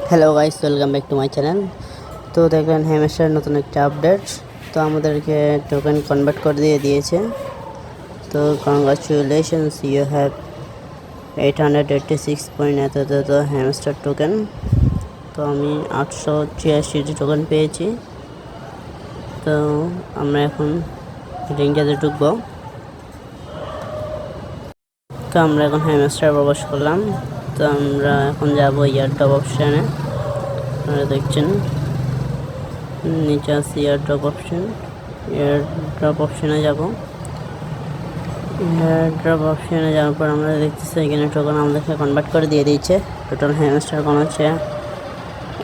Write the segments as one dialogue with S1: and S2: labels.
S1: Hello guys, welcome back to my channel. তো দেখবেন hamster নতুন একটা আপডেট। তো আমাদেরকে টোকেন কনভার্ট করে দিয়েছে। তো কংগ্রাচুলেশনস, ইউ হ্যাভ 886 পয়েন্ট এত হ্যামস্টার টোকেন। তো আমি 886 টোকেন পেয়েছি। তো আমরা এখন রিংটাতে ঢুকবো। তো আমরা এখন হ্যামস্টার প্রবেশ করলাম। তো আমরা এখন যাব ইয়ারড্রপ অপশানে। আপনারা দেখছেন নিচে আছে ইয়ারড্রপ অপশানে যাব। ইয়ারড্রপ অপশানে যাওয়ার পর আমরা দেখতেছি এখানে টোকেন আমাদেরকে কনভার্ট করে দিয়ে দিয়েছে। টোটাল হ্যামস্টার কোন হচ্ছে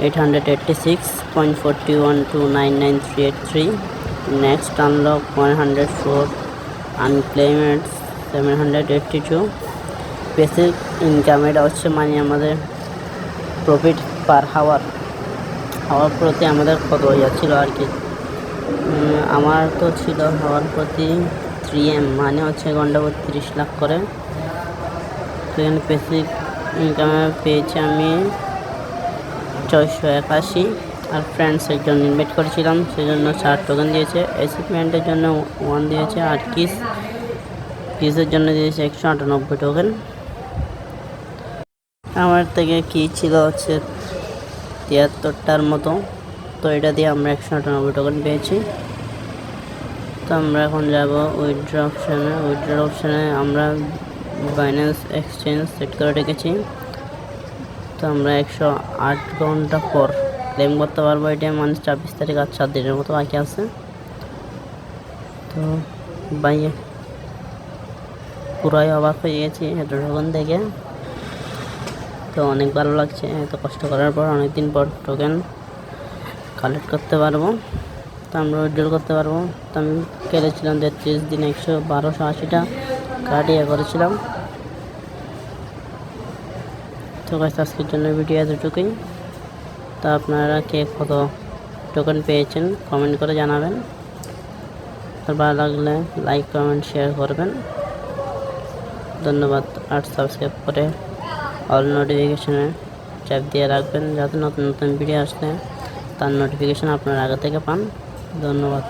S1: 886.41299383। Next unlock 104, আনক্লেইমেড 782। বেসিক ইনকাম এটা হচ্ছে মানে আমাদের প্রফিট পার হাওয়ার প্রতি আমাদের কত যাচ্ছিল আর কি। আমার তো ছিল হাওয়ার প্রতি 3M, মানে হচ্ছে ঘন্টা প্রতি 30 লাখ করে। তো এখানে বেসিক ইনকামে পেয়েছি আমি 681। আর ফ্রেন্ডসের জন্য ইনভাইট করেছিলাম, সেই জন্য 4 টোকেন দিয়েছে। অ্যাচিভমেন্টের জন্য 1 দিয়েছে। আর কিসের জন্য দিয়েছে 198 টোকেন। আমার থেকে কি ছিল হচ্ছে 73টার মতো। তো এটা দিয়ে আমরা 198 টোকেন পেয়েছি। তো আমরা এখন যাব উইথড্র অপশানে। আমরা বাইন্যান্স এক্সচেঞ্জ সেট করে রেখেছি। তো আমরা 108 ঘন্টা পর ক্লেম করতে পারবো। এটা মানে 24 তারিখ আর 7 দিনের মতো বাকি আছে। তো পুরাই অবাক হয়ে গেছি এত টোকেন দেখে। তো অনেক ভালো লাগছে, এত কষ্ট করার পর অনেকদিন পর টোকেন কালেক্ট করতে পারবো। তো আমরা উইথড্র করতে পারবো। তো আমি কেটেছিলাম 33 দিন 1280টা কার্ড করেছিলাম। তো গাইস, আজকের জন্য ভিডিও এতটুকুই। তো আপনারা কে কত টোকেন পেয়েছেন কমেন্ট করে জানাবেন। আর ভালো লাগলে লাইক, কমেন্ট, শেয়ার করবেন। ধন্যবাদ। আর সাবস্ক্রাইব করে অল নোটিফিকেশনে চাপ দিয়ে রাখবেন, যাতে নতুন নতুন ভিডিও আসলে তার নোটিফিকেশন আপনারা আগে থেকে পান। ধন্যবাদ।